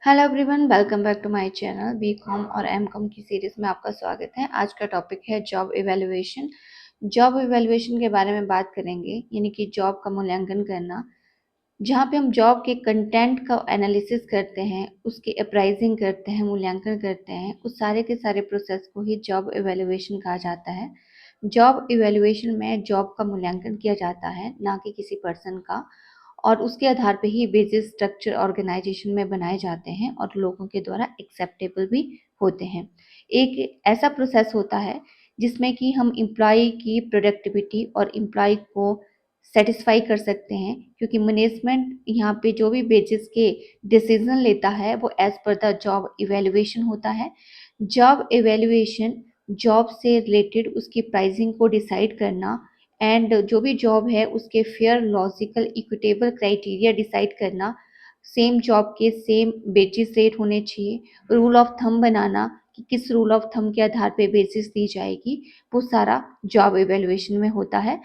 Hello everyone, welcome back to my channel. BCom और MCom की series में आपका स्वागत है। आज का टॉपिक है जॉब इवैल्यूएशन। जॉब इवैल्यूएशन के बारे में बात करेंगे, यानी कि जॉब का मूल्यांकन करना, जहाँ पे हम जॉब के कंटेंट का एनालिसिस करते हैं, उसकी अप्राइजिंग करते हैं, मूल्यांकन करते हैं। उस सारे के सारे प्रोसेस को ही जॉब इवैल्यूएशन कहा जाता है। जॉब इवैल्यूएशन में जॉब का मूल्यांकन किया जाता है, ना कि किसी पर्सन का, और उसके आधार पे ही वेजेस स्ट्रक्चर ऑर्गेनाइजेशन में बनाए जाते हैं और लोगों के द्वारा एक्सेप्टेबल भी होते हैं। एक ऐसा प्रोसेस होता है जिसमें कि हम एम्प्लॉय की प्रोडक्टिविटी और एम्प्लॉय को सेटिस्फाई कर सकते हैं, क्योंकि मैनेजमेंट यहाँ पे जो भी वेजेस के डिसीजन लेता है वो as per the job evaluation होता है। जॉब इवैल्यूएशन जॉब से रिलेटेड उसकी प्राइसिंग को डिसाइड करना एंड जो भी जॉब है उसके fair logical equitable criteria decide करना, सेम जॉब के सेम बेसिस रेट होने चाहिए, रूल ऑफ थंब बनाना कि किस रूल ऑफ थंब के आधार पे बेसिस दी जाएगी, वो सारा जॉब इवैल्यूएशन में होता है।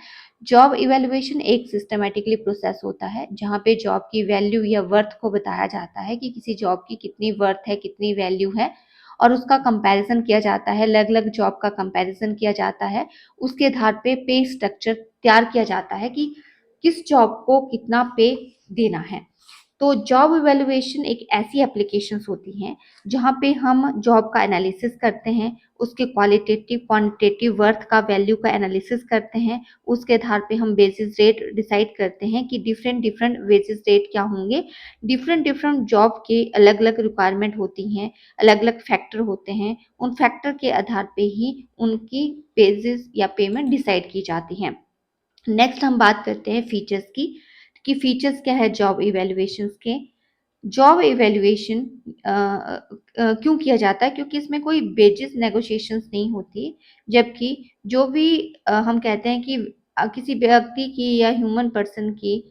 जॉब इवैल्यूएशन एक सिस्टमेटिकली प्रोसेस होता है जहाँ पे जॉब की वैल्यू या वर्थ को बताया जाता है कि किसी जॉब की कितनी वर्थ है, कितनी वैल्यू है, और उसका कंपैरिजन किया जाता है, अलग अलग जॉब का कंपैरिजन किया जाता है। उसके आधार पे पे स्ट्रक्चर तैयार किया जाता है कि किस जॉब को कितना पे देना है। तो जॉब इवैल्यूएशन एक ऐसी एप्लीकेशंस होती हैं जहाँ पे हम जॉब का एनालिसिस करते हैं, उसके क्वालिटेटिव क्वांटिटेटिव वर्थ का वैल्यू का एनालिसिस करते हैं। उसके आधार पे हम बेसिस रेट डिसाइड करते हैं कि डिफरेंट डिफरेंट बेसिस रेट क्या होंगे। डिफरेंट डिफरेंट जॉब के अलग अलग रिक्वायरमेंट होती हैं, अलग अलग फैक्टर होते हैं। उन फैक्टर के आधार पे ही उनकी बेसिस या पेमेंट डिसाइड की जाती है। नेक्स्ट हम बात करते हैं फीचर्स की, कि फीचर्स क्या है जॉब इवैल्यूएशंस के। जॉब इवैल्यूएशन क्यों किया जाता है? क्योंकि इसमें कोई वेजेस नेगोशिएशंस नहीं होती, जबकि जो भी हम कहते हैं कि किसी व्यक्ति की या ह्यूमन पर्सन की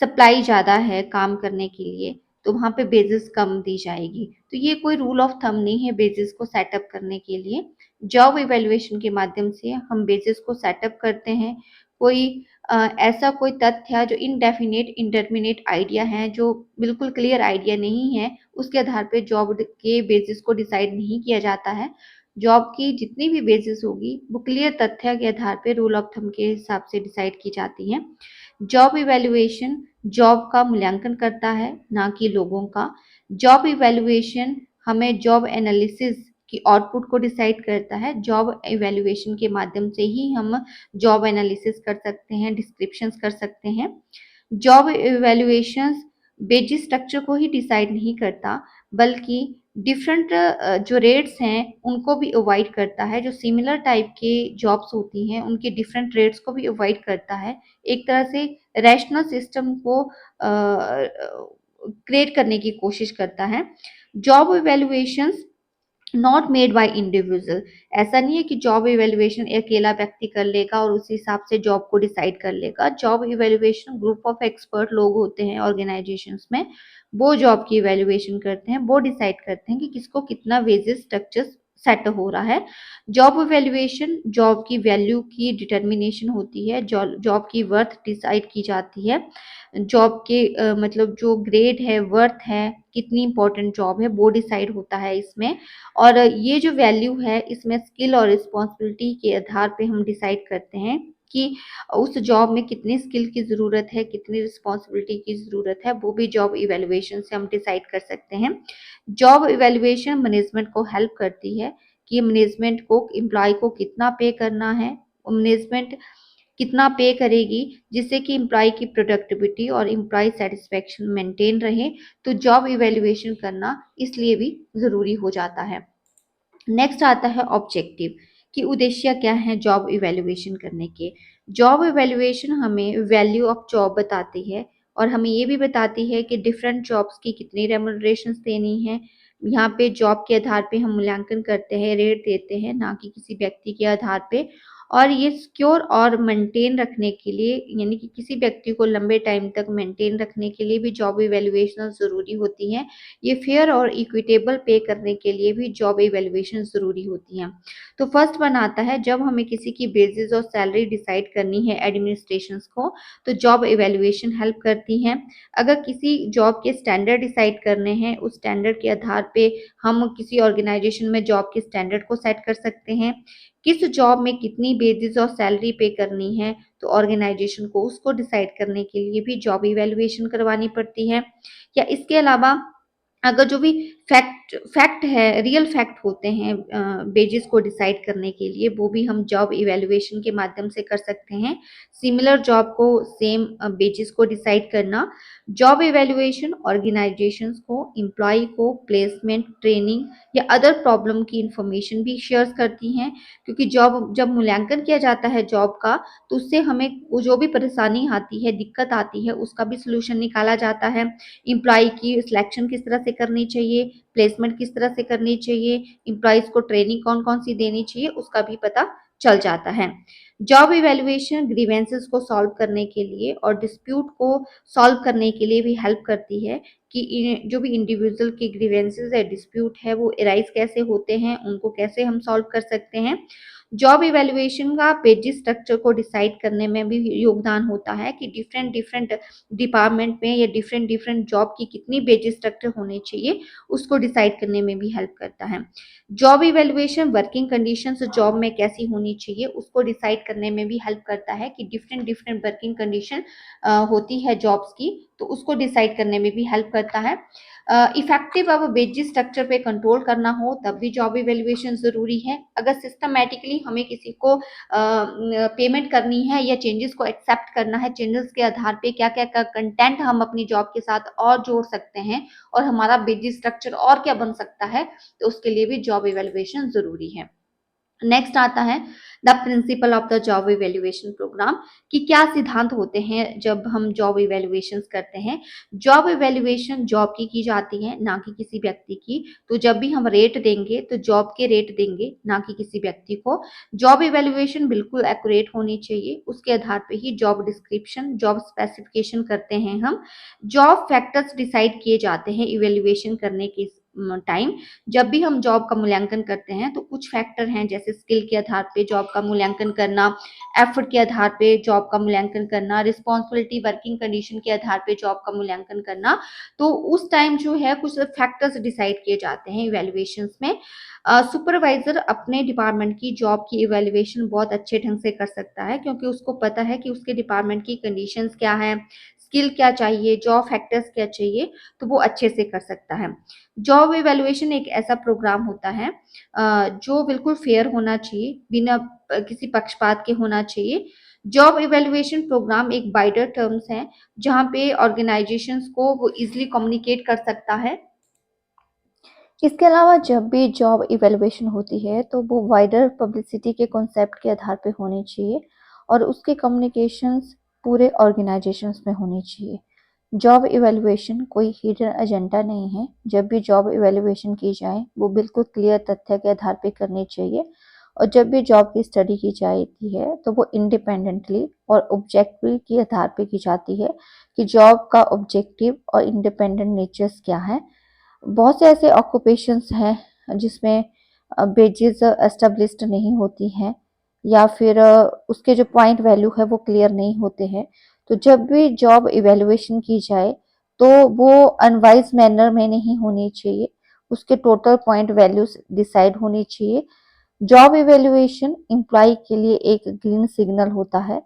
सप्लाई ज़्यादा है काम करने के लिए, तो वहाँ पे बेसिस कम दी जाएगी। तो ये कोई रूल ऑफ थंब नहीं है बेसिस को सेटअप करने के लिए। जॉब इवैल्यूएशन के माध्यम से हम बेसिस को सेटअप करते हैं। कोई ऐसा कोई तथ्य है जो इनडेफिनिट इंटरमिनेट आइडिया है, जो बिल्कुल क्लियर आइडिया नहीं है, उसके आधार पे जॉब के बेसिस को डिसाइड नहीं किया जाता है। जॉब की जितनी भी बेसिस होगी वो क्लियर तथ्य के आधार पे रूल ऑफ थंब के हिसाब से डिसाइड की जाती है। जॉब इवैल्यूएशन जॉब का मूल्यांकन करता है, ना कि लोगों का। जॉब इवैल्यूएशन हमें जॉब एनालिसिस की आउटपुट को डिसाइड करता है। जॉब इवैल्यूएशन के माध्यम से ही हम जॉब एनालिसिस कर सकते हैं, डिस्क्रिप्शंस कर सकते हैं। जॉब इवैल्यूएशंस वेजेस स्ट्रक्चर को ही डिसाइड नहीं करता, बल्कि डिफरेंट जो रेट्स हैं उनको भी अवॉइड करता है। जो सिमिलर टाइप के जॉब्स होती हैं उनके डिफरेंट रेट्स को भी अवॉइड करता है। एक तरह से रैशनल सिस्टम को क्रिएट करने की कोशिश करता है। Job evaluations not made by individual. ऐसा नहीं है कि जॉब इवैल्यूएशन अकेला व्यक्ति कर लेगा और उसी हिसाब से जॉब को डिसाइड कर लेगा। Job evaluation group of expert लोग होते हैं ऑर्गेनाइजेशंस में, वो जॉब की इवैल्यूएशन करते हैं, वो डिसाइड करते हैं कि किसको कितना वेजेस स्ट्रक्चर सेट हो रहा है। जॉब इवैल्यूएशन जॉब की वैल्यू की डिटर्मिनेशन होती है, जॉब की वर्थ डिसाइड की जाती है। जॉब के मतलब जो ग्रेड है, वर्थ है, कितनी इंपॉर्टेंट जॉब है, वो डिसाइड होता है इसमें। और ये जो वैल्यू है इसमें स्किल और रिस्पॉन्सिबिलिटी के आधार पे हम डिसाइड करते हैं कि उस जॉब में कितनी स्किल की ज़रूरत है, कितनी रिस्पॉन्सिबिलिटी की ज़रूरत है, वो भी जॉब इवैल्यूएशन से हम डिसाइड कर सकते हैं। जॉब इवैल्यूएशन मैनेजमेंट को हेल्प करती है कि मैनेजमेंट को एम्प्लॉय को कितना पे करना है, मैनेजमेंट कितना पे करेगी, जिससे कि एम्प्लॉय की प्रोडक्टिविटी और एम्प्लॉय सेटिस्फेक्शन मेंटेन रहे। तो जॉब इवैल्यूएशन करना इसलिए भी ज़रूरी हो जाता है। नेक्स्ट आता है ऑब्जेक्टिव, कि उद्देश्य क्या है जॉब इवैल्यूएशन करने के। जॉब इवैल्यूएशन हमें वैल्यू ऑफ जॉब बताती है और हमें ये भी बताती है कि डिफरेंट जॉब्स की कितनी रेम्युनरेशंस देनी है। यहाँ पे जॉब के आधार पे हम मूल्यांकन करते हैं, रेट देते हैं, ना कि किसी व्यक्ति के आधार पे। और ये सिक्योर और मेंटेन रखने के लिए, यानी कि किसी व्यक्ति को लंबे टाइम तक मेंटेन रखने के लिए भी जॉब इवैल्यूएशन ज़रूरी होती हैं। ये फेयर और इक्विटेबल पे करने के लिए भी जॉब इवैल्यूएशन ज़रूरी होती हैं। तो फर्स्ट वन आता है, जब हमें किसी की बेसिस और सैलरी डिसाइड करनी है एडमिनिस्ट्रेशंस को, तो जॉब इवैल्यूएशन हेल्प करती हैं। अगर किसी जॉब के स्टैंडर्ड डिसाइड करने हैं, उस स्टैंडर्ड के आधार पे हम किसी ऑर्गेनाइजेशन में जॉब के स्टैंडर्ड को सेट कर सकते हैं। किस जॉब में कितनी बेसिस और सैलरी पे करनी है, तो ऑर्गेनाइजेशन को उसको डिसाइड करने के लिए भी जॉब इवैल्यूएशन करवानी पड़ती है। या इसके अलावा अगर जो भी फैक्ट फैक्ट है, रियल फैक्ट होते हैं बेसिस को डिसाइड करने के लिए, वो भी हम जॉब इवैल्यूएशन के माध्यम से कर सकते हैं। सिमिलर जॉब को सेम बेसिस को डिसाइड करना। जॉब इवैल्यूएशन ऑर्गेनाइजेशंस को एम्प्लॉय को प्लेसमेंट, ट्रेनिंग या अदर प्रॉब्लम की इंफॉर्मेशन भी शेयर करती हैं, क्योंकि जब मूल्यांकन किया जाता है जॉब का, तो उससे हमें वो जो भी परेशानी आती है, दिक्कत आती है, उसका भी सॉल्यूशन निकाला जाता है। एम्प्लॉय की सिलेक्शन किस तरह से करनी चाहिए, प्लेसमेंट किस तरह से करनी चाहिए, एम्प्लॉइज को ट्रेनिंग कौन-कौन सी देनी चाहिए, उसका भी पता चल जाता है। जॉब इवैल्यूएशन ग्रीवेंसेस को सॉल्व करने के लिए और डिस्प्यूट को सॉल्व करने के लिए भी हेल्प करती है, कि जो भी इंडिविजुअल के ग्रीवेंसेस है, डिस्प्यूट है, वो अराइज कैसे होते हैं, उनको कैसे हम सॉल्व कर सकते हैं। जॉब इवैल्यूएशन का पेजी स्ट्रक्चर को डिसाइड करने में भी योगदान होता है, कि डिफरेंट डिफरेंट डिपार्टमेंट में या डिफरेंट डिफरेंट जॉब की कितनी पेजी स्ट्रक्चर होने चाहिए, उसको डिसाइड करने में भी हेल्प करता है। Job evaluation working conditions job में कैसी होनी चाहिए, उसको डिसाइड करने में भी हेल्प करता है, कि डिफरेंट डिफरेंट वर्किंग कंडीशन होती है जॉब्स की, तो उसको डिसाइड करने में भी हेल्प करता है। इफेक्टिव अब वेजेस स्ट्रक्चर पे कंट्रोल करना हो, तब भी जॉब इवैल्यूएशन ज़रूरी है। अगर सिस्टमैटिकली हमें किसी को पेमेंट करनी है या चेंजेस को एक्सेप्ट करना है, चेंजेस के आधार पे क्या-क्या का कंटेंट हम अपनी जॉब के साथ और जोड़ सकते हैं और हमारा वेजेस स्ट्रक्चर और क्या बन सकता है, तो उसके लिए भी जॉब इवैल्यूएशन ज़रूरी है। नेक्स्ट आता है the principle of the job evaluation program, कि क्या सिद्धांत होते हैं जब हम जॉब इवैल्यूएशंस करते हैं। जॉब इवैल्यूएशन जॉब की जाती है, ना कि किसी व्यक्ति की। तो जब भी हम रेट देंगे, तो जॉब के रेट देंगे, ना कि किसी व्यक्ति को। जॉब इवैल्यूएशन बिल्कुल एक्यूरेट होनी चाहिए, उसके आधार पे ही जॉब डिस्क्रिप्शन, जॉब स्पेसिफिकेशन करते हैं हम। जॉब फैक्टर्स डिसाइड किए जाते हैं इवैल्यूएशन करने के टाइम। जब भी हम जॉब का मूल्यांकन करते हैं, तो कुछ फैक्टर हैं, जैसे स्किल के आधार पे जॉब का मूल्यांकन करना, एफर्ट के आधार पे जॉब का मूल्यांकन करना, रिस्पॉन्सिबिलिटी वर्किंग कंडीशन के आधार पे जॉब का मूल्यांकन करना। तो उस टाइम जो है कुछ फैक्टर्स डिसाइड किए जाते हैं इवैल्यूएशंस में। सुपरवाइजर अपने डिपार्टमेंट की जॉब की इवैल्यूएशन बहुत अच्छे ढंग से कर सकता है, क्योंकि उसको पता है कि उसके डिपार्टमेंट की कंडीशंस क्या है, स्किल क्या चाहिए, जॉब फैक्टर्स क्या चाहिए, तो वो अच्छे से कर सकता है। जॉब इवैल्यूएशन एक ऐसा प्रोग्राम होता है जो बिल्कुल फेयर होना चाहिए, बिना किसी पक्षपात के होना चाहिए। जॉब इवैल्यूएशन प्रोग्राम एक वाइडर टर्म्स है, जहाँ पे ऑर्गेनाइजेशंस को वो ईज़िली कम्युनिकेट कर सकता है। इसके अलावा जब भी जॉब इवैल्यूएशन होती है, तो वो वाइडर पब्लिसिटी के कॉन्सेप्ट के आधार पे होनी चाहिए और उसके कम्युनिकेशंस पूरे ऑर्गेनाइजेशंस में होनी चाहिए। जॉब इवैल्यूएशन कोई हिडन एजेंडा नहीं है। जब भी जॉब इवैल्यूएशन की जाए, वो बिल्कुल क्लियर तथ्य के आधार पे करनी चाहिए और जब भी जॉब की स्टडी की जाती है, तो वो इंडिपेंडेंटली और ऑब्जेक्टिव के आधार पे की जाती है, कि जॉब का ऑब्जेक्टिव और इंडिपेंडेंट नेचर्स क्या है। बहुत से ऐसे ऑक्यूपेशंस हैं जिसमें वेजेस एस्टेब्लिश्ड नहीं होती हैं, या फिर उसके जो पॉइंट वैल्यू है वो क्लियर नहीं होते हैं। तो जब भी जॉब इवैल्यूएशन की जाए, तो वो अनवाइज मैनर में नहीं होनी चाहिए, उसके टोटल पॉइंट वैल्यूज डिसाइड होनी चाहिए। जॉब इवैल्यूएशन एम्प्लॉय के लिए एक ग्रीन सिग्नल होता है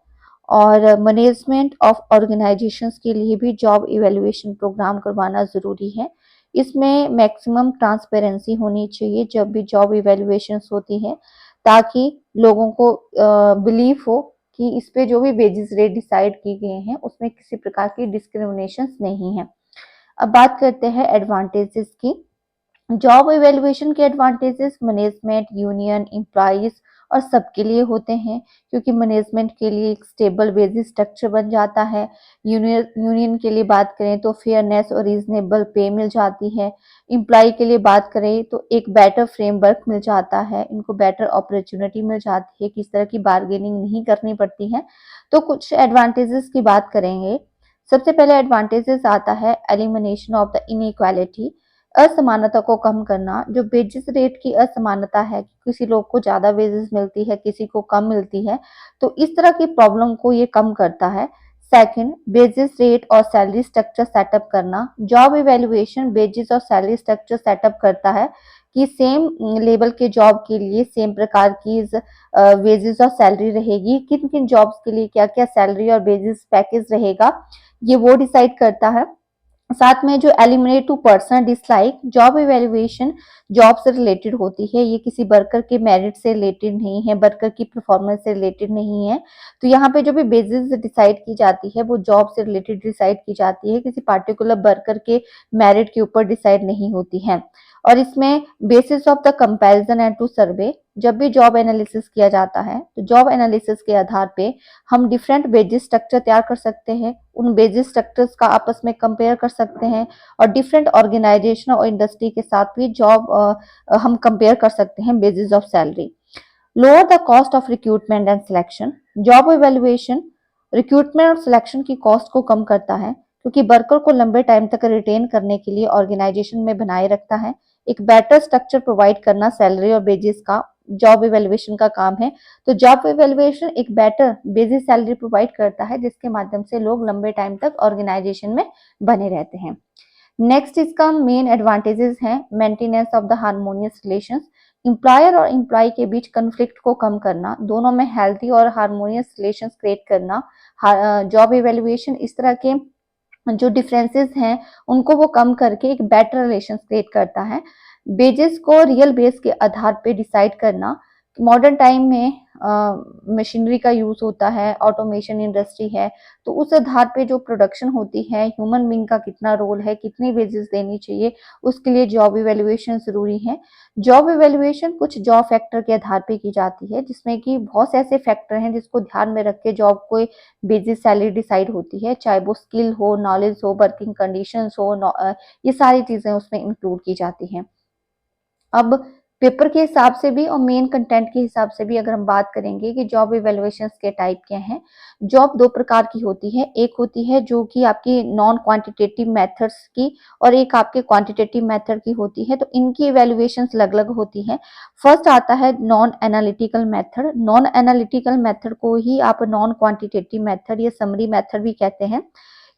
और मैनेजमेंट ऑफ ऑर्गेनाइजेशंस के लिए भी जॉब इवैल्यूएशन प्रोग्राम करवाना ज़रूरी है। इसमें मैक्सिमम ट्रांसपेरेंसी होनी चाहिए जब भी जॉब इवैल्यूएशंस होती हैं, ताकि लोगों को बिलीव हो कि इस पे जो भी वेजेस रेट डिसाइड किए गए हैं, उसमें किसी प्रकार की डिस्क्रिमिनेशंस नहीं है। अब बात करते हैं एडवांटेजेस की। जॉब इवैल्यूएशन के एडवांटेजेस मैनेजमेंट, यूनियन, एम्प्लॉइज और सबके लिए होते हैं, क्योंकि मैनेजमेंट के लिए एक स्टेबल वेजेस स्ट्रक्चर बन जाता है। यूनियन के लिए बात करें तो फेयरनेस और रीजनेबल पे मिल जाती है। एम्प्लॉय के लिए बात करें तो एक बेटर फ्रेमवर्क मिल जाता है, इनको बेटर अपॉर्चुनिटी मिल जाती है, किस तरह की बार्गेनिंग नहीं करनी पड़ती है। तो कुछ एडवांटेजेस की बात करेंगे। सबसे पहले एडवांटेजेस आता है एलिमिनेशन ऑफ द इनइक्वालिटी, असमानता को कम करना। जो वेजेस रेट की असमानता है, किसी लोग को ज्यादा वेजेस मिलती है, किसी को कम मिलती है, तो इस तरह की प्रॉब्लम को ये कम करता है। सेकंड, वेजेस रेट और सैलरी स्ट्रक्चर सेटअप करना। जॉब इवेल्युएशन वेजेस और सैलरी स्ट्रक्चर सेटअप करता है कि सेम लेवल के जॉब के लिए सेम प्रकार की वेजेस और सैलरी रहेगी, किन किन जॉब्स के लिए क्या क्या सैलरी और वेजेस पैकेज रहेगा, ये वो डिसाइड करता है। साथ में जो eliminate to personal dislike, job evaluation job से रिलेटेड होती है, ये किसी वर्कर के मेरिट से रिलेटेड नहीं है, वर्कर की परफॉर्मेंस से रिलेटेड नहीं है। तो यहाँ पे जो भी बेसिस डिसाइड की जाती है वो जॉब से रिलेटेड डिसाइड की जाती है, किसी पार्टिकुलर वर्कर के मेरिट के ऊपर डिसाइड नहीं होती है। और इसमें basis of the comparison and to survey, जब भी जॉब एनालिसिस किया जाता है तो जॉब एनालिसिस के आधार पे हम डिफरेंट वेजेस स्ट्रक्चर तैयार कर सकते हैं, उन वेजेस स्ट्रक्चर्स का आपस में कंपेयर कर सकते हैं, और डिफरेंट ऑर्गेनाइजेशन और इंडस्ट्री के साथ भी जॉब हम कंपेयर कर सकते हैं basis of salary. Lower the cost of recruitment and selection, job evaluation recruitment और सिलेक्शन की कॉस्ट को कम करता है, क्योंकि वर्कर को लंबे टाइम तक रिटेन करने के लिए ऑर्गेनाइजेशन में बनाए रखता है। एक बेटर स्ट्रक्चर प्रोवाइड करना सैलरी और वेजेस का जॉब इवेल्युएशन का काम है। तो जॉब इवेल्युएशन एक बेटर बेसिस सैलरी प्रोवाइड करता है, जिसके माध्यम से लोग लंबे टाइम तक ऑर्गेनाइजेशन में बने रहते हैं। नेक्स्ट इसका मेन एडवांटेजेस हैं maintenance of the harmonious relations, employer और एम्प्लॉय के बीच कन्फ्लिक्ट को कम करना, दोनों में हेल्थी और हार्मोनियस रिलेशंस क्रिएट करना। जॉब इवेल्युएशन इस तरह के जो डिफरेंसेस हैं उनको वो कम करके एक बेटर रिलेशन क्रिएट करता है। बेजेस को रियल बेस के आधार पे डिसाइड करना, मॉडर्न टाइम में मशीनरी का यूज होता है, ऑटोमेशन इंडस्ट्री है, तो उस आधार पे जो प्रोडक्शन होती है, ह्यूमन बीइंग का कितना रोल है, कितनी वेजेस देनी चाहिए, उसके लिए जॉब इवेल्युएशन जरूरी है। जॉब इवेल्युएशन कुछ जॉब फैक्टर के आधार पे की जाती है, जिसमें कि बहुत से ऐसे फैक्टर हैं जिसको ध्यान में रख के जॉब को बेसिस सैलरी डिसाइड होती है, चाहे वो स्किल हो, नॉलेज हो, वर्किंग कंडीशंस हो, ये सारी चीजें उसमें इंक्लूड की जाती हैं। अब पेपर के हिसाब से भी और मेन कंटेंट के हिसाब से भी अगर हम बात करेंगे कि जॉब इवेल्युएशंस के टाइप क्या हैं। जॉब दो प्रकार की होती है, एक होती है जो कि आपकी नॉन क्वांटिटेटिव मेथड्स की, और एक आपके क्वांटिटेटिव मेथड की होती है, तो इनकी इवेल्युएशंस अलग अलग होती है। फर्स्ट आता है non analytical method. Non analytical method को ही आप नॉन क्वांटिटेटिव मेथड या समरी मेथड भी कहते हैं।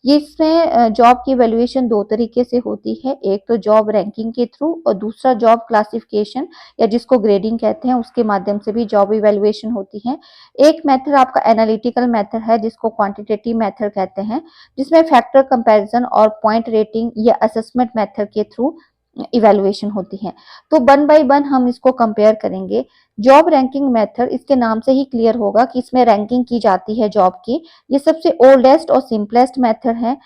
ये इसमें जॉब की वैल्यूएशन दो तरीके से होती है, एक तो जॉब रैंकिंग के थ्रू और दूसरा जॉब क्लासिफिकेशन या जिसको ग्रेडिंग कहते हैं उसके माध्यम से भी जॉब इवैल्यूएशन होती है। एक मेथड आपका एनालिटिकल मेथड है जिसको क्वांटिटेटिव मेथड कहते हैं, जिसमें फैक्टर कंपैरिजन और पॉइंट रेटिंग या असेसमेंट मेथड के थ्रू इवैल्यूएशन होती है। तो वन बाय वन हम इसको कंपेयर करेंगे। जॉब रैंकिंग मेथड, इसके नाम से ही क्लियर होगा कि इसमें रैंकिंग की जाती है जॉब की। ये सबसे ओल्डेस्ट और सिंपलेस्ट मेथड है।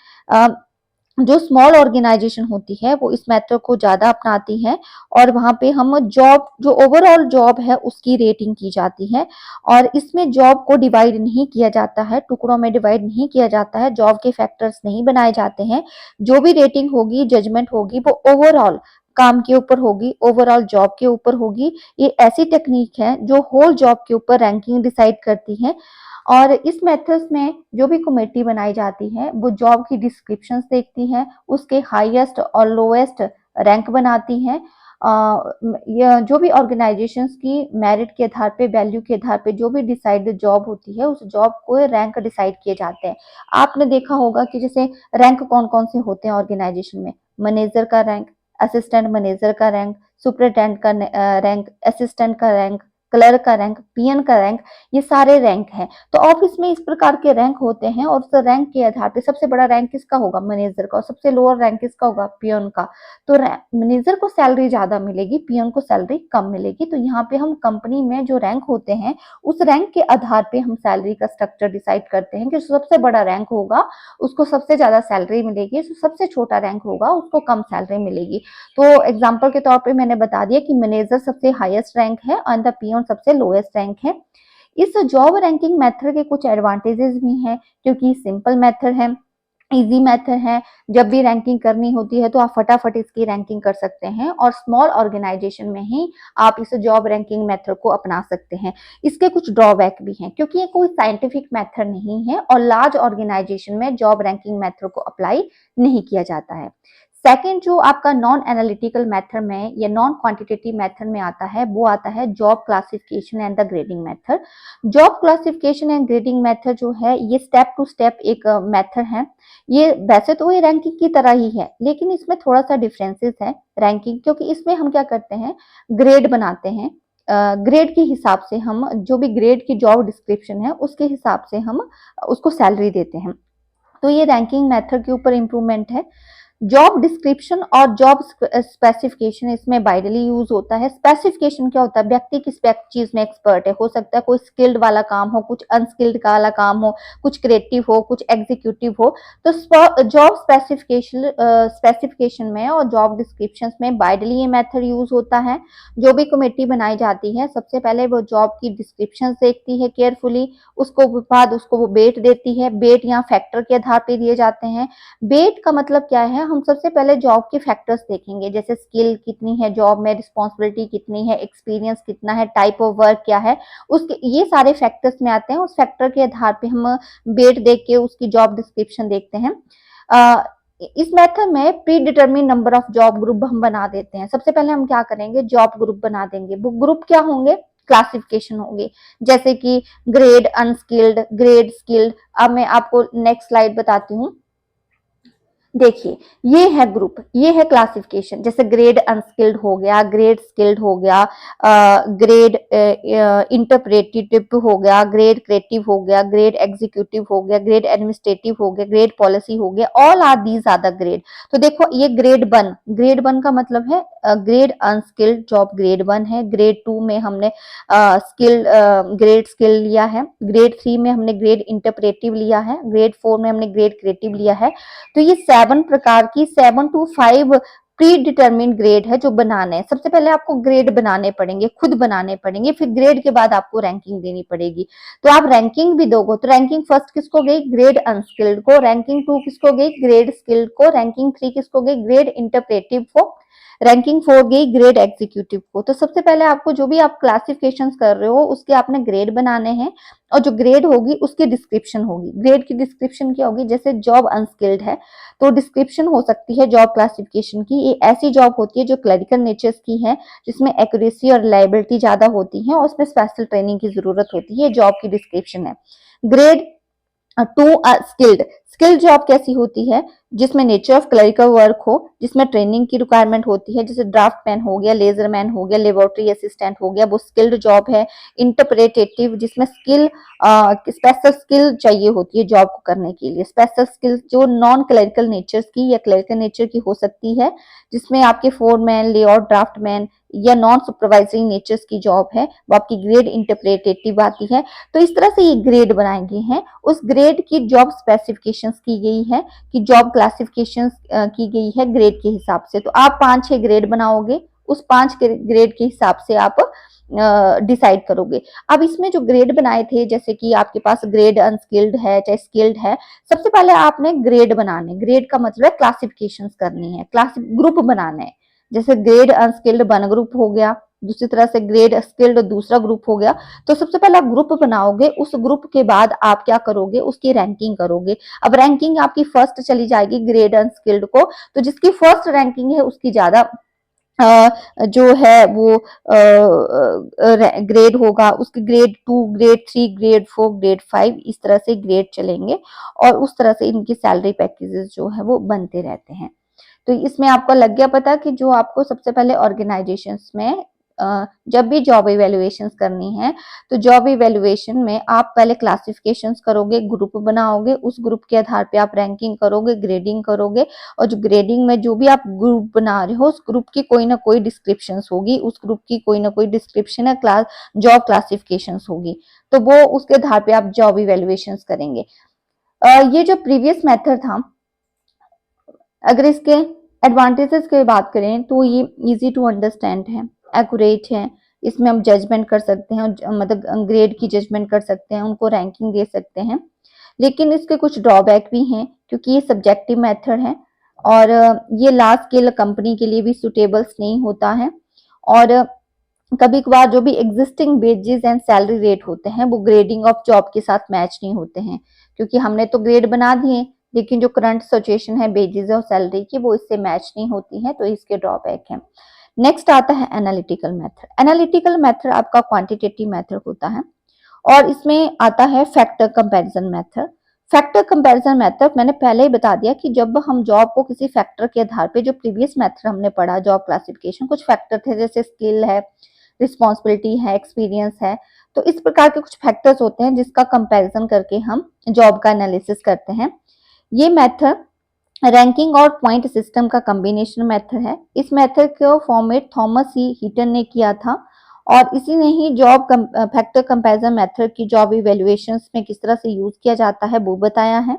जो स्मॉल ऑर्गेनाइजेशन होती है वो इस मेथड को ज्यादा अपनाती है, और वहां पे हम जॉब जो ओवरऑल जॉब है उसकी रेटिंग की जाती है। और इसमें जॉब को डिवाइड नहीं किया जाता है, टुकड़ों में डिवाइड नहीं किया जाता है, जॉब के फैक्टर्स नहीं बनाए जाते हैं। जो भी रेटिंग होगी, जजमेंट होगी, वो ओवरऑल काम के ऊपर होगी, ओवरऑल जॉब के ऊपर होगी। ये ऐसी टेक्निक है जो होल जॉब के ऊपर रैंकिंग डिसाइड करती है। और इस मेथड्स में जो भी कमेटी बनाई जाती है वो जॉब की डिस्क्रिप्शंस देखती है, उसके हाईएस्ट और लोएस्ट रैंक बनाती है। जो भी ऑर्गेनाइजेशंस की मेरिट के आधार पे, वैल्यू के आधार पे जो भी डिसाइड जॉब होती है उस जॉब को रैंक डिसाइड किए जाते हैं। आपने देखा होगा कि जैसे रैंक कौन कौन से होते हैं ऑर्गेनाइजेशन में, मैनेजर का रैंक, असिस्टेंट मैनेजर का रैंक, सुपरिटेंडेंट का रैंक, असिस्टेंट का रैंक, क्लर्क का रैंक, पीएन का रैंक, ये सारे रैंक हैं। तो ऑफिस में इस प्रकार के रैंक होते हैं, और उस रैंक के आधार पे सबसे बड़ा रैंक किसका होगा, मैनेजर का, और सबसे लोअर रैंक किसका होगा, पीएन का। तो मैनेजर को सैलरी ज्यादा मिलेगी, पीएन को सैलरी कम मिलेगी। तो यहाँ पे हम कंपनी में जो रैंक होते हैं उस रैंक के आधार पे हम सैलरी का स्ट्रक्चर डिसाइड करते हैं कि सबसे बड़ा रैंक होगा उसको सबसे ज्यादा सैलरी मिलेगी, सबसे छोटा रैंक होगा उसको कम सैलरी मिलेगी। तो एग्जाम्पल के तौर पर मैंने बता दिया कि मैनेजर सबसे हाईएस्ट रैंक है, एंड द पीएन वन सबसे लोएस्ट रैंक है। इस जॉब रैंकिंग मेथड के कुछ एडवांटेजेस भी हैं, क्योंकि सिंपल मेथड है, इजी मेथड है। जब भी रैंकिंग करनी होती है तो आप फटाफट इसकी रैंकिंग कर सकते हैं और स्मॉल ऑर्गेनाइजेशन में ही आप इस जॉब रैंकिंग मेथड को अपना सकते हैं। इसके कुछ ड्रॉबैक भी हैं, क्योंकि ये कोई साइंटिफिक मेथड नहीं है और लार्ज ऑर्गेनाइजेशन में जॉब रैंकिंग मेथड को अप्लाई नहीं किया जाता है। सेकेंड, जो आपका नॉन एनालिटिकल मेथड में या नॉन क्वांटिटेटिव मेथड में आता है, वो आता है job classification and the grading method. Job classification and grading method जो है ये स्टेप टू स्टेप एक मेथड है। ये वैसे तो ये रैंकिंग की तरह ही है, लेकिन इसमें थोड़ा सा डिफरेंसेस है रैंकिंग, क्योंकि इसमें हम क्या करते हैं, ग्रेड बनाते हैं। ग्रेड के हिसाब से हम जो भी ग्रेड की जॉब डिस्क्रिप्शन है उसके हिसाब से हम उसको सैलरी देते हैं। तो ये रैंकिंग मेथड के ऊपर इम्प्रूवमेंट है। जॉब डिस्क्रिप्शन और जॉब स्पेसिफिकेशन इसमें बाइडली यूज होता है। स्पेसिफिकेशन क्या होता है, व्यक्ति किस चीज में एक्सपर्ट है, हो सकता है कोई स्किल्ड वाला काम हो, कुछ अनस्किल्ड वाला काम हो, कुछ क्रिएटिव हो, कुछ एग्जीक्यूटिव हो। तो जॉब स्पेसिफिकेशन में और जॉब डिस्क्रिप्शन में बाइडली ये मेथड यूज होता है। जो भी कमेटी बनाई जाती है सबसे पहले वो जॉब की डिस्क्रिप्शन देखती है केयरफुली, उसको बाद उसको वो वेट देती है। वेट यहाँ फैक्टर के आधार पर दिए जाते हैं। वेट का मतलब क्या है, हम सबसे पहले जॉब के फैक्टर्स देखेंगे, जैसे स्किल कितनी है जॉब में, रिस्पॉन्सिबिलिटी कितनी है, एक्सपीरियंस कितना है, टाइप ऑफ वर्क क्या है, उसके ये सारे फैक्टर्स में आते हैं। उस फैक्टर के आधार पे हम वेट देख के उसकी जॉब डिस्क्रिप्शन देखते हैं। इस मेथड में pre determine number of job group हम बना देते हैं। सबसे पहले हम क्या करेंगे, जॉब ग्रुप बना देंगे। वो ग्रुप क्या होंगे, क्लासिफिकेशन होंगे, जैसे कि ग्रेड अनस्किल्ड, ग्रेड स्किल्ड। अब मैं आपको नेक्स्ट स्लाइड बताती हूँ। देखिए ये है ग्रुप, ये है क्लासिफिकेशन, जैसे ग्रेड अनस्किल्ड हो गया, ग्रेड स्किल्ड हो गया, ग्रेड इंटरप्रेटिव हो गया, ग्रेड क्रिएटिव हो गया, ग्रेड एग्जीक्यूटिव हो गया, ग्रेड एडमिनिस्ट्रेटिव हो गया, ग्रेड पॉलिसी हो गया। All are these are the grade. तो देखो ये ग्रेड वन का मतलब है grade unskilled job grade one है। ग्रेड टू में हमने स्किल ग्रेड स्किल लिया है। ग्रेड थ्री में हमने ग्रेड इंटरप्रेटिव लिया है। ग्रेड फोर में हमने ग्रेड क्रिएटिव लिया है। तो ये 7 प्रकार की 7 to 5 प्री डिटरमिन ग्रेड है जो बनाने हैं। सबसे पहले आपको ग्रेड बनाने पड़ेंगे, खुद बनाने पड़ेंगे, फिर ग्रेड के बाद आपको रैंकिंग देनी पड़ेगी। तो आप रैंकिंग भी दोगे तो रैंकिंग फर्स्ट किसको गई, ग्रेड अनस्किल्ड को। रैंकिंग टू किसको गई, ग्रेड स्किल्ड को। रैंकिंग थ्री किसको गई, ग्रेड इंटरप्रेटिव को। रैंकिंग फोर गई ग्रेड एग्जीक्यूटिव को। तो सबसे पहले आपको जो भी आप क्लासिफिकेशन कर रहे हो उसके आपने ग्रेड बनाने हैं, और जो ग्रेड होगी उसकी डिस्क्रिप्शन होगी। ग्रेड की डिस्क्रिप्शन क्या होगी, जैसे जॉब अनस्किल्ड है तो डिस्क्रिप्शन हो सकती है जॉब क्लासिफिकेशन की, ये ऐसी जॉब होती है जो क्लरिकल नेचर्स की है, जिसमें एक्यूरेसी और रिलायबिलिटी ज्यादा होती है और उसमें स्पेशल ट्रेनिंग की जरूरत होती है। जॉब की डिस्क्रिप्शन है। Grade to skilled, skilled job कैसी होती है, जिसमें नेचर ऑफ क्लरिकल वर्क हो, जिसमें ट्रेनिंग की रिक्वायरमेंट होती है, जैसे ड्राफ्टमैन हो गया, लेजरमैन हो गया, लेबोरेटरी असिस्टेंट हो गया, वो स्किल्ड जॉब है। इंटरप्रेटेटिव, जिसमें स्पेशल स्किल चाहिए होती है जॉब को करने के लिए। स्पेशल स्किल जो नॉन क्लरिकल नेचर की या क्लरिकल नेचर की हो सकती है, जिसमें आपके फोरमैन, लेआउट ड्राफ्टमैन या नॉन सुपरवाइजरी नेचर्स की जॉब है, वो आपकी ग्रेड इंटरप्रेटेटिव आती है। तो इस तरह से ये ग्रेड बनाए गए हैं। उस ग्रेड की जॉब स्पेसिफिकेशंस की गई है, कि जॉब क्लासिफिकेशंस की गई है ग्रेड के हिसाब से। तो आप 5-6 ग्रेड बनाओगे, उस 5 ग्रेड के हिसाब से आप डिसाइड करोगे। अब इसमें जो ग्रेड बनाए थे, जैसे कि आपके पास ग्रेड अनस्किल्ड है चाहे स्किल्ड है, सबसे पहले आपने ग्रेड बनाने, ग्रेड का मतलब है क्लासिफिकेशंस करनी है, क्लास ग्रुप बनाने हैं। जैसे ग्रेड अनस्किल्ड वन ग्रुप हो गया, दूसरी तरह से ग्रेड स्किल्ड दूसरा ग्रुप हो गया। तो सबसे पहले आप ग्रुप बनाओगे, उस ग्रुप के बाद आप क्या करोगे, उसकी रैंकिंग करोगे। अब रैंकिंग आपकी फर्स्ट चली जाएगी ग्रेड अनस्किल्ड को, तो जिसकी फर्स्ट रैंकिंग है उसकी ज्यादा जो है वो ग्रेड होगा, उसके grade two, grade three, grade four, grade five, इस तरह से ग्रेड चलेंगे और उस तरह से इनकी सैलरी पैकेजेस जो है वो बनते रहते हैं। तो इसमें आपको लग गया पता कि जो आपको सबसे पहले ऑर्गेनाइजेशंस में जब भी जॉब इवेल्युएशन करनी है, तो जॉब इवेल्युएशन में आप पहले क्लासिफिकेशंस करोगे, ग्रुप बनाओगे, उस ग्रुप के आधार पे आप रैंकिंग करोगे, ग्रेडिंग करोगे, और जो ग्रेडिंग में जो भी आप ग्रुप बना रहे हो उस ग्रुप की कोई ना कोई डिस्क्रिप्शन होगी, उस ग्रुप की कोई ना कोई डिस्क्रिप्शन है, क्लास जॉब क्लासिफिकेशन होगी, तो वो उसके आधार पे आप जॉब इवेल्युएशन करेंगे। ये जो प्रीवियस मेथड था, अगर इसके एडवांटेजेस की बात करें तो ये इजी टू अंडरस्टैंड है, एक्यूरेट है, इसमें हम जजमेंट कर सकते हैं, मतलब ग्रेड की जजमेंट कर सकते हैं, उनको रैंकिंग दे सकते हैं। लेकिन इसके कुछ ड्रॉबैक भी हैं क्योंकि ये सब्जेक्टिव मेथड है और ये लार्ज स्केल कंपनी के लिए भी सुटेबल्स नहीं होता है। और कभी कभार जो भी existing wages and salary rate होते हैं वो ग्रेडिंग ऑफ जॉब के साथ मैच नहीं होते हैं, क्योंकि हमने तो ग्रेड बना दिए लेकिन जो करंट सिचुएशन है वेजेस और सैलरी की वो इससे मैच नहीं होती है, तो इसके ड्रॉबैक है। नेक्स्ट आता है एनालिटिकल मेथड। एनालिटिकल मेथड आपका क्वांटिटेटिव मेथड होता है और इसमें आता है factor comparison method. Factor comparison method मैंने पहले ही बता दिया कि जब हम जॉब को किसी फैक्टर के आधार पे, जो प्रीवियस मेथड हमने पढ़ा जॉब क्लासिफिकेशन, कुछ फैक्टर थे जैसे स्किल है, रिस्पॉन्सिबिलिटी है, एक्सपीरियंस है, तो इस प्रकार के कुछ फैक्टर्स होते हैं जिसका कंपैरिजन करके हम जॉब का एनालिसिस करते हैं। ये मेथड रैंकिंग और पॉइंट सिस्टम का कॉम्बिनेशन मेथड है। इस मेथड को फॉर्मेट थॉमस ही हीटन ने किया था और इसी ने ही जॉब फैक्टर कंपैरिजन मेथड की जॉब इवैल्यूएशंस में किस तरह से यूज किया जाता है वो बताया है।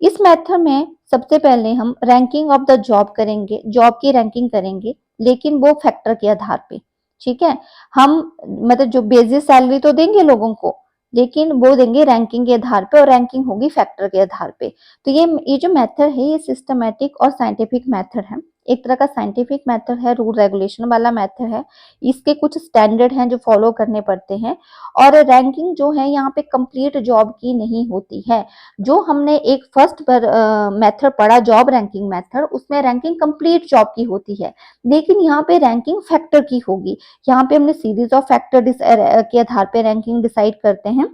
इस मेथड में सबसे पहले हम रैंकिंग ऑफ द जॉब करेंगे, जॉब की रैंकिंग करेंगे, लेकिन वो फैक्टर के आधार पे। ठीक है, हम मतलब जो बेसिस सैलरी तो देंगे लोगों को, लेकिन वो देंगे रैंकिंग के आधार पे और रैंकिंग होगी फैक्टर के आधार पे। तो ये जो मेथड है ये सिस्टमैटिक और साइंटिफिक मेथड है, एक तरह का साइंटिफिक मेथड है, रूल रेगुलेशन वाला मेथड है। इसके कुछ स्टैंडर्ड हैं जो फॉलो करने पड़ते हैं और रैंकिंग जो है यहाँ पे कंप्लीट जॉब की नहीं होती है। जो हमने एक फर्स्ट पर मेथड पढ़ा जॉब रैंकिंग मेथड, उसमें रैंकिंग कंप्लीट जॉब की होती है, लेकिन यहाँ पे रैंकिंग फैक्टर की होगी। यहाँ पे हमने सीरीज ऑफ फैक्टर के आधार पे रैंकिंग डिसाइड करते हैं।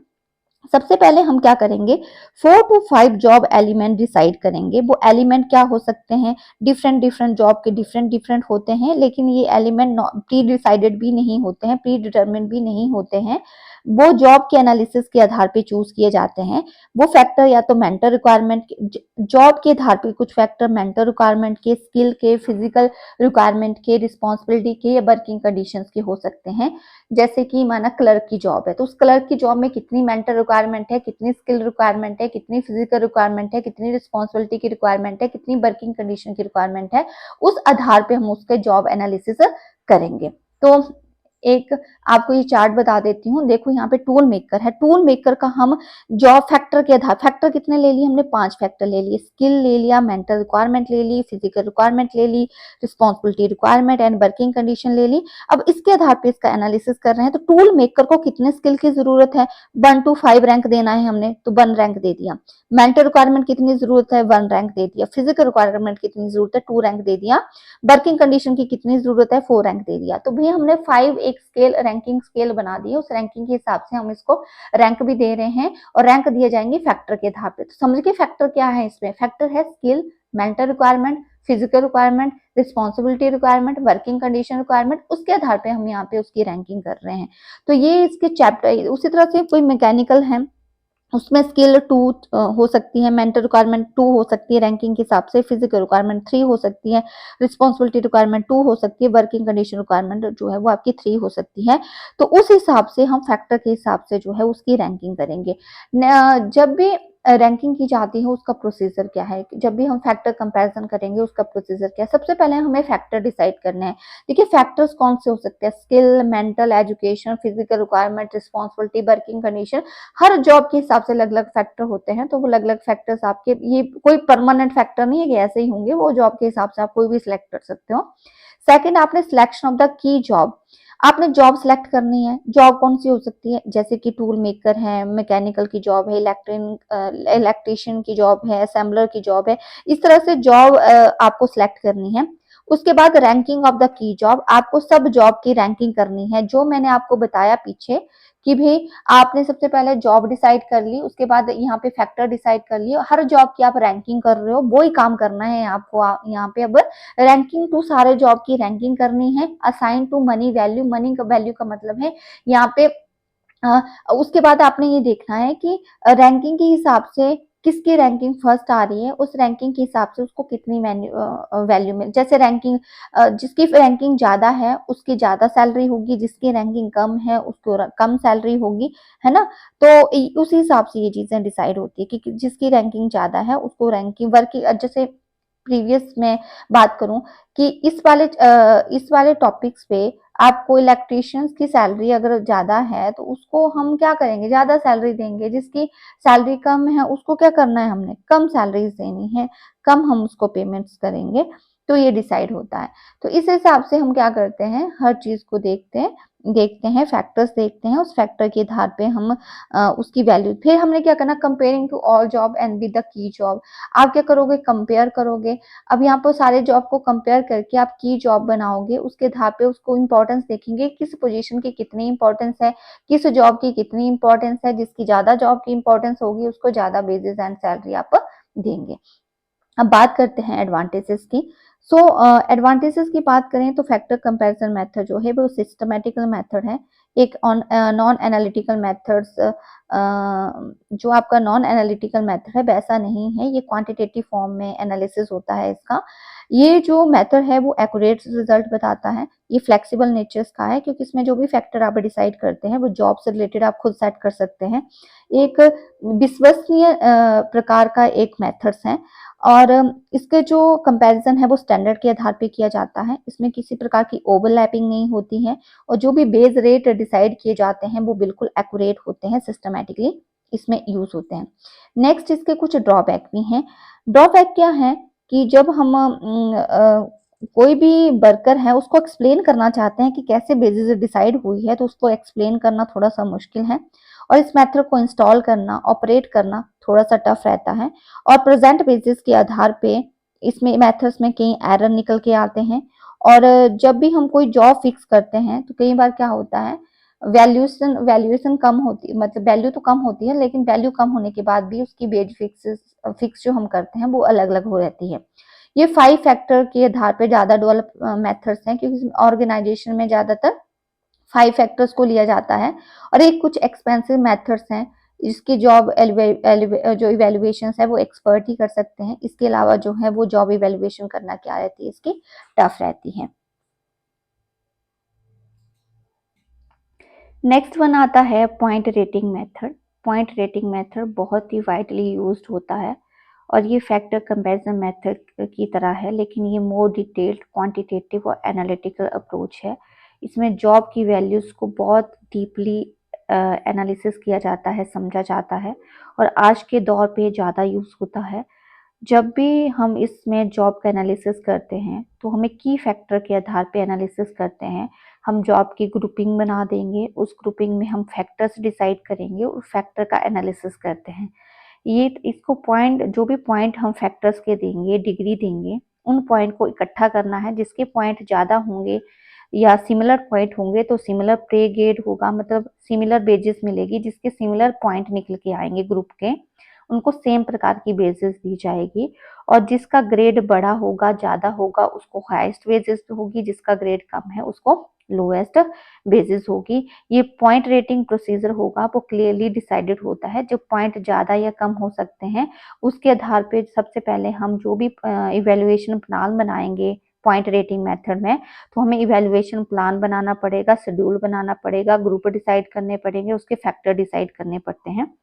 सबसे पहले हम क्या करेंगे, 4 to 5 जॉब एलिमेंट डिसाइड करेंगे। वो एलिमेंट क्या हो सकते हैं, डिफरेंट डिफरेंट जॉब के डिफरेंट डिफरेंट होते हैं, लेकिन ये एलिमेंट प्री डिसाइडेड भी नहीं होते हैं, प्री डिटरमिन्ड भी नहीं होते हैं, वो जॉब के एनालिसिस के आधार पे चूज किए जाते हैं। वो फैक्टर या तो मेंटल रिक्वायरमेंट, जॉब के आधार पे कुछ फैक्टर मेंटल रिक्वायरमेंट के, स्किल के, फिजिकल रिक्वायरमेंट के, रिस्पॉन्सिबिलिटी के या वर्किंग कंडीशंस के हो सकते हैं। जैसे कि माना क्लर्क की जॉब है, तो उस क्लर्क की जॉब में कितनी मेंटल रिक्वायरमेंट है, कितनी स्किल रिक्वायरमेंट है, कितनी फिजिकल रिक्वायरमेंट है, कितनी रिस्पॉन्सिबिलिटी की रिक्वायरमेंट है, कितनी वर्किंग कंडीशन की रिक्वायरमेंट है, उस आधार पे हम उसके जॉब एनालिसिस करेंगे। तो एक आपको ये चार्ट बता देती हूँ, देखो यहाँ पे टूल मेकर है, टूल मेकर का हम जॉब फैक्टर के आधार, फैक्टर कितने ले लिए हमने, 5 फैक्टर ले लिए, स्किल ले लिया, मेंटल रिक्वायरमेंट ले ली, फिजिकल रिक्वायरमेंट ले ली, responsibility requirement and working condition ले ली। अब इसके आधार पे इसका एनालिसिस कर रहे हैं, तो टूल मेकर को कितने स्किल की जरूरत है, 1 to 5 रैंक देना है हमने, तो 1 रैंक दे दिया। मेंटल रिक्वायरमेंट कितनी जरूरत है, 1 रैंक दे दिया। फिजिकल रिक्वायरमेंट कितनी जरूरत है, 2 रैंक दे दिया। वर्किंग कंडीशन की कितनी जरूरत है, 4 रैंक दे दिया। तो भाई हमने 5 एक स्केल, रैंकिंग स्केल बना दी है, उस रैंकिंग के हिसाब से हम इसको रैंक भी दे रहे हैं और रैंक दिए जाएंगे फैक्टर के आधार पे। तो समझ के फैक्टर क्या है, इसमें फैक्टर है skill, mental requirement, physical requirement, responsibility requirement, working condition requirement, उसके आधार पे हम यहाँ पे उसकी रैंकिंग कर रहे हैं। तो ये इसके चैप्टर, उसी तरह से कोई मैकेनिकल है उसमें स्किल 2 हो सकती है, मेंटल रिक्वायरमेंट 2 हो सकती है रैंकिंग के हिसाब से, फिजिकल रिक्वायरमेंट 3 हो सकती है, रिस्पॉन्सिबिलिटी रिक्वायरमेंट 2 हो सकती है, वर्किंग कंडीशन रिक्वायरमेंट जो है वो आपकी 3 हो सकती है। तो उस हिसाब से हम फैक्टर के हिसाब से जो है उसकी रैंकिंग करेंगे। जब भी रैंकिंग की जाती है उसका प्रोसीजर क्या है, जब भी हम फैक्टर कंपैरिजन करेंगे उसका प्रोसीजर क्या है, सबसे पहले हमें फैक्टर डिसाइड करना है। देखिए फैक्टर्स कौन से हो सकते हैं, skill, mental, education, physical requirement, responsibility, working condition, हर जॉब के हिसाब से अलग अलग फैक्टर होते हैं। तो वो अलग अलग फैक्टर्स आपके, ये कोई परमानेंट फैक्टर नहीं है कि ऐसे ही होंगे, वो जॉब के हिसाब से आप कोई भी सिलेक्ट कर सकते हो। सेकंड, आपने selection of the key job, आपने जॉब सिलेक्ट करनी है। जॉब कौन सी हो सकती है, जैसे कि टूल मेकर है, मैकेनिकल की जॉब है, इलेक्ट्रिशियन की जॉब है, असेंबलर की जॉब है, इस तरह से जॉब आपको सिलेक्ट करनी है। उसके बाद ranking of the key job, आपको सब जॉब की रैंकिंग करनी है, जो मैंने आपको बताया पीछे कि भाई आपने सबसे पहले जॉब डिसाइड कर ली, उसके बाद यहाँ पे फैक्टर डिसाइड कर लिया, हर जॉब की आप रैंकिंग कर रहे हो, वो ही काम करना है आपको। यहाँ पे अब रैंकिंग टू सारे जॉब की रैंकिंग करनी है। Assign to money value, money का वैल्यू का मतलब है यहाँ पे उसके बाद आपने ये देखना है कि रैंकिंग के हिसाब से किसकी रैंकिंग फर्स्ट आ रही है, उस रैंकिंग के हिसाब से उसको कितनी वैल्यू में, जैसे रैंकिंग जिसकी रैंकिंग ज्यादा है उसकी ज्यादा सैलरी होगी, जिसकी रैंकिंग कम है उसको कम सैलरी होगी, है ना। तो उस हिसाब से ये चीजें डिसाइड होती है कि जिसकी रैंकिंग ज्यादा है उसको रैंकिंग वर्किंग, जैसे प्रीवियस में बात करूं कि इस वाले टॉपिक्स पे आप कोई इलेक्ट्रीशियंस की सैलरी अगर ज़्यादा है तो उसको हम क्या करेंगे, ज़्यादा सैलरी देंगे। जिसकी सैलरी कम है उसको क्या करना है, हमने कम सैलरीज देनी है, कम हम उसको पेमेंट्स करेंगे। तो ये डिसाइड होता है। तो इस हिसाब से हम क्या करते हैं, हर चीज़ को देखते हैं फैक्टर्स देखते हैं, उस फैक्टर के आधार पे हम उसकी वैल्यू, फिर हमने क्या करना, comparing to all job and with the key job. आप क्या करोगे, कंपेयर करोगे। अब यहाँ पर सारे जॉब को कंपेयर करके आप की जॉब बनाओगे, उसके आधार पे उसको इंपॉर्टेंस देखेंगे, किस पोजीशन की कितनी इंपॉर्टेंस है, किस जॉब की कितनी इंपॉर्टेंस है। जिसकी ज्यादा जॉब की इंपॉर्टेंस होगी उसको ज्यादा वेजेस एंड सैलरी आप देंगे। अब बात करते हैं एडवांटेजेस की। सो एडवांटेजेस की बात करें तो फैक्टर कंपैरिजन मेथड जो है वो सिस्टमेटिकल मेथड है। एक नॉन एनालिटिकल मेथड्स, जो आपका नॉन एनालिटिकल मेथड है वैसा नहीं है, ये क्वांटिटेटिव फॉर्म में एनालिसिस होता है इसका। ये जो मेथड है वो एक्यूरेट रिजल्ट बताता है। ये फ्लेक्सिबल नेचर्स का है क्योंकि इसमें जो भी फैक्टर आप डिसाइड करते हैं वो जॉब से रिलेटेड आप खुद सेट कर सकते हैं। एक विश्वसनीय प्रकार का एक मेथड्स है। और इसके जो कंपैरिजन है वो स्टैंडर्ड के आधार पे किया जाता है। इसमें किसी प्रकार की ओवरलैपिंग नहीं होती है और जो भी बेस रेट डिसाइड किए जाते हैं वो बिल्कुल एक्यूरेट होते हैं, सिस्टमैटिकली इसमें यूज होते हैं। नेक्स्ट इसके कुछ ड्रॉबैक भी हैं। ड्रॉबैक क्या है कि जब हम कोई भी वर्कर है उसको एक्सप्लेन करना चाहते हैं कि कैसे बेसिस डिसाइड हुई है, तो उसको एक्सप्लेन करना थोड़ा सा मुश्किल है और इस मेथड को इंस्टॉल करना, ऑपरेट करना थोड़ा सा टफ रहता है। और प्रेजेंट बेसिस के आधार पे इसमें मेथड्स में कई एरर निकल के आते हैं। और जब भी हम कोई जॉब फिक्स करते हैं तो कई बार क्या होता है, वैल्यूएशन वैल्यूएशन कम होती है, मतलब वैल्यू तो कम होती है लेकिन वैल्यू कम होने के बाद भी उसकी वेज फिक्स जो हम करते हैं वो अलग अलग हो रहती है। ये 5 फैक्टर के आधार पे ज्यादा डेवलप मेथड्स हैं क्योंकि ऑर्गेनाइजेशन में ज्यादातर 5 फैक्टर्स को लिया जाता है। और एक कुछ एक्सपेंसिव मेथड्स हैं, इसकी जॉब जो इवेल्युएशन है वो एक्सपर्ट ही कर सकते हैं। इसके अलावा जो है वो जॉब इवेल्युएशन करना क्या रहती है, इसकी टफ रहती है। नेक्स्ट वन आता है point rating method. Point rating method बहुत ही वाइडली यूज्ड होता है और ये फैक्टर कंपैरिजन मेथड की तरह है, लेकिन ये मोर डिटेल्ड क्वांटिटेटिव और एनालिटिकल अप्रोच है। इसमें जॉब की वैल्यूज को बहुत डीपली एनालिसिस किया जाता है, समझा जाता है और आज के दौर पे ज़्यादा यूज़ होता है। जब भी हम इसमें जॉब का एनालिसिस करते हैं तो हमें की फैक्टर के आधार पे एनालिसिस करते हैं। हम जॉब की ग्रुपिंग बना देंगे, उस ग्रुपिंग में हम फैक्टर्स डिसाइड करेंगे और फैक्टर का एनालिसिस करते हैं। ये इसको पॉइंट, जो भी पॉइंट हम फैक्टर्स के देंगे, डिग्री देंगे, उन पॉइंट को इकट्ठा करना है। जिसके पॉइंट ज़्यादा होंगे या सिमिलर पॉइंट होंगे तो सिमिलर पे ग्रेड होगा, मतलब सिमिलर बेसिस मिलेगी। जिसके सिमिलर पॉइंट निकल के आएंगे ग्रुप के, उनको सेम प्रकार की बेसिस दी जाएगी। और जिसका ग्रेड बड़ा होगा, ज्यादा होगा, उसको हाईएस्ट बेसिस होगी। जिसका ग्रेड कम है उसको लोएस्ट बेसिस होगी। ये पॉइंट रेटिंग प्रोसीजर होगा वो क्लियरली डिसाइडेड होता है। जो पॉइंट ज्यादा या कम हो सकते हैं उसके आधार पे सबसे पहले हम जो भी इवेल्युएशन प्लान बनाएंगे पॉइंट रेटिंग मेथड में, तो हमें इवेल्युएशन प्लान बनाना पड़ेगा, शेड्यूल बनाना पड़ेगा, ग्रुप डिसाइड करने पड़ेंगे, उसके फैक्टर डिसाइड करने पड़ते हैं।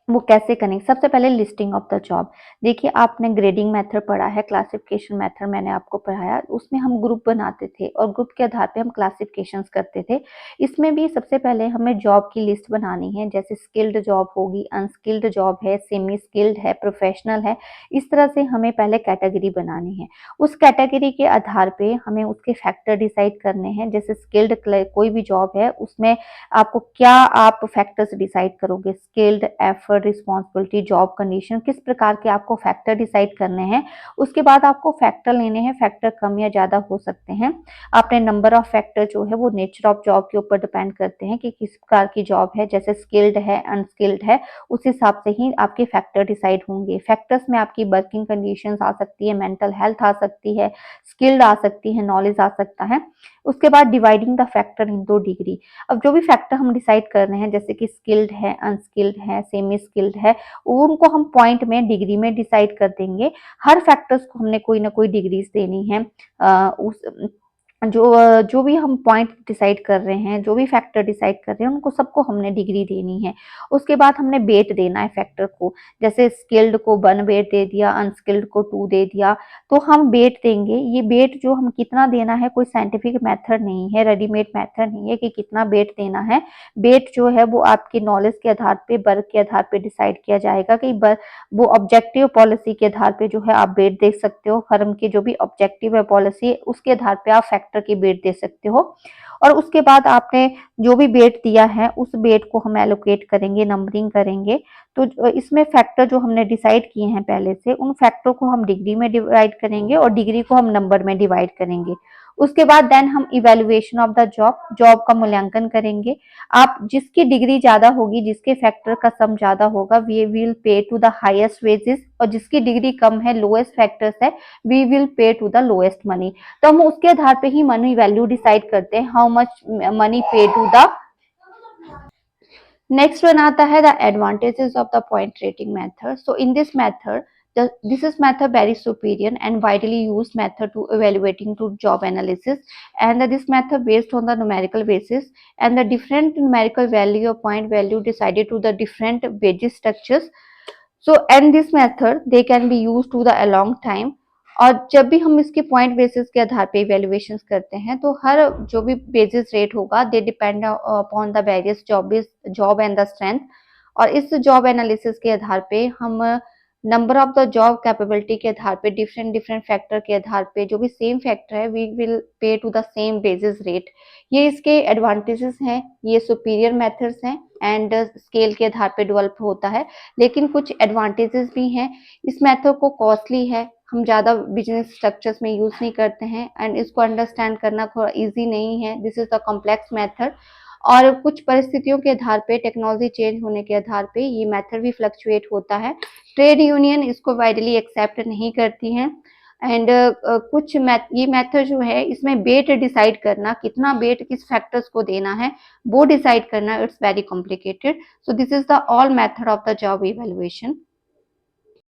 वो कैसे करेंगे, सबसे पहले लिस्टिंग ऑफ द जॉब। देखिए आपने ग्रेडिंग मेथड पढ़ा है, क्लासिफिकेशन मेथड मैंने आपको पढ़ाया, उसमें हम ग्रुप बनाते थे और ग्रुप के आधार पे हम क्लासिफिकेशंस करते थे। इसमें भी सबसे पहले हमें जॉब की लिस्ट बनानी है, जैसे स्किल्ड जॉब होगी, अनस्किल्ड जॉब है, सेमी स्किल्ड है, प्रोफेशनल है। इस तरह से हमें पहले कैटेगरी बनानी है। उस कैटेगरी के आधार पे हमें उसके फैक्टर डिसाइड करने हैं। जैसे स्किल्ड कोई भी जॉब है उसमें आपको क्या आप फैक्टर्स डिसाइड करोगे, skilled, effort, responsibility, job condition, किस प्रकार के आपको फैक्टर डिसाइड करने हैं। उसके बाद आपको फैक्टर लेने हैं, फैक्टर कम या ज्यादा हो सकते हैं। अपने नंबर ऑफ फैक्टर जो है वो नेचर ऑफ जॉब के ऊपर डिपेंड करते हैं कि किस प्रकार की जॉब है, जैसे स्किल्ड है, अनस्किल्ड है, उस हिसाब से ही आपके फैक्टर डिसाइड होंगे। फैक्टर्स में आपकी वर्किंग कंडीशंस आ सकती है, मेंटल हेल्थ आ सकती है, स्किल्ड आ सकती है, नॉलेज आ सकता है। उसके बाद dividing the factor in 2 degree. अब जो भी फैक्टर हम डिसाइड कर रहे हैं, जैसे कि स्किल्ड है, अनस्किल्ड है, सेमी स्किल्ड है, उनको हम पॉइंट में, डिग्री में डिसाइड कर देंगे। हर फैक्टर्स को हमने कोई ना कोई डिग्रीज देनी है। उस जो भी हम पॉइंट डिसाइड कर रहे हैं, जो भी फैक्टर डिसाइड कर रहे हैं, उनको सबको हमने डिग्री देनी है। उसके बाद हमने वेट देना है फैक्टर को, जैसे स्किल्ड को 1 वेट दे दिया, अनस्किल्ड को 2 दे दिया, तो हम वेट देंगे। ये वेट जो हम कितना देना है, कोई साइंटिफिक मेथड नहीं है, रेडीमेड मेथड नहीं है कि कितना वेट देना है। वेट जो है वो आपकी नॉलेज के आधार पे, वर्क के आधार पे डिसाइड किया जाएगा कि वो ऑब्जेक्टिव पॉलिसी के आधार पे जो है आप वेट दे सकते हो। फर्म की जो भी ऑब्जेक्टिव है पॉलिसी, उसके आधार पे आप फैक्टर की वेट दे सकते हो। और उसके बाद आपने जो भी वेट दिया है, उस वेट को हम एलोकेट करेंगे, नंबरिंग करेंगे। तो इसमें फैक्टर जो हमने डिसाइड किए हैं पहले से, उन फैक्टर को हम डिग्री में डिवाइड करेंगे और डिग्री को हम नंबर में डिवाइड करेंगे। उसके बाद देन हम इवेल्युएशन ऑफ द जॉब का मूल्यांकन करेंगे। आप जिसकी डिग्री ज्यादा होगी, जिसके फैक्टर का सम ज्यादा होगा, we will pay to the highest wages, और जिसकी डिग्री कम है, लोएस्ट फैक्टर्स है, we will pay to the lowest money. तो हम उसके आधार पे ही मनी वैल्यू डिसाइड करते हैं, हाउ मच मनी पे टू द। नेक्स्ट वन आता है the advantages of the point rating method. So in this method, this is method very superior and widely used method to evaluating to job analysis, and this method based on the numerical basis, and the different numerical value or point value decided to the different wages structures. So and this method they can be used to the a long time। और जब भी हम इसके point basis के आधार पे इवेल्युएशंस करते हैं, तो हर जो भी बेसिस रेट होगा, they depend upon the various job and the strength. और इस जॉब एनालिसिस के आधार पे हम number of the job capability के आधार पे, डिफरेंट डिफरेंट फैक्टर के आधार पे, जो भी सेम फैक्टर है, we will pay to the same basis rate. ये इसके एडवांटेजेस हैं, ये सुपीरियर मेथड्स हैं एंड स्केल के आधार पे डेवलप होता है। लेकिन कुछ एडवांटेजेस भी हैं। इस मेथड को कॉस्टली है, हम ज़्यादा बिजनेस स्ट्रक्चर्स में यूज़ नहीं करते हैं, एंड इसको अंडरस्टैंड करना थोड़ा इजी नहीं है। This is the complex method. और कुछ परिस्थितियों के आधार पे, टेक्नोलॉजी चेंज होने के आधार पे ये मेथड भी फ्लक्चुएट होता है। ट्रेड यूनियन इसको वाइडली एक्सेप्ट नहीं करती हैं। एंड ये मेथड जो है, इसमें वेट डिसाइड करना, कितना वेट किस फैक्टर्स को देना है, वो डिसाइड करना, it's very complicated. So this is the all method of the job evaluation.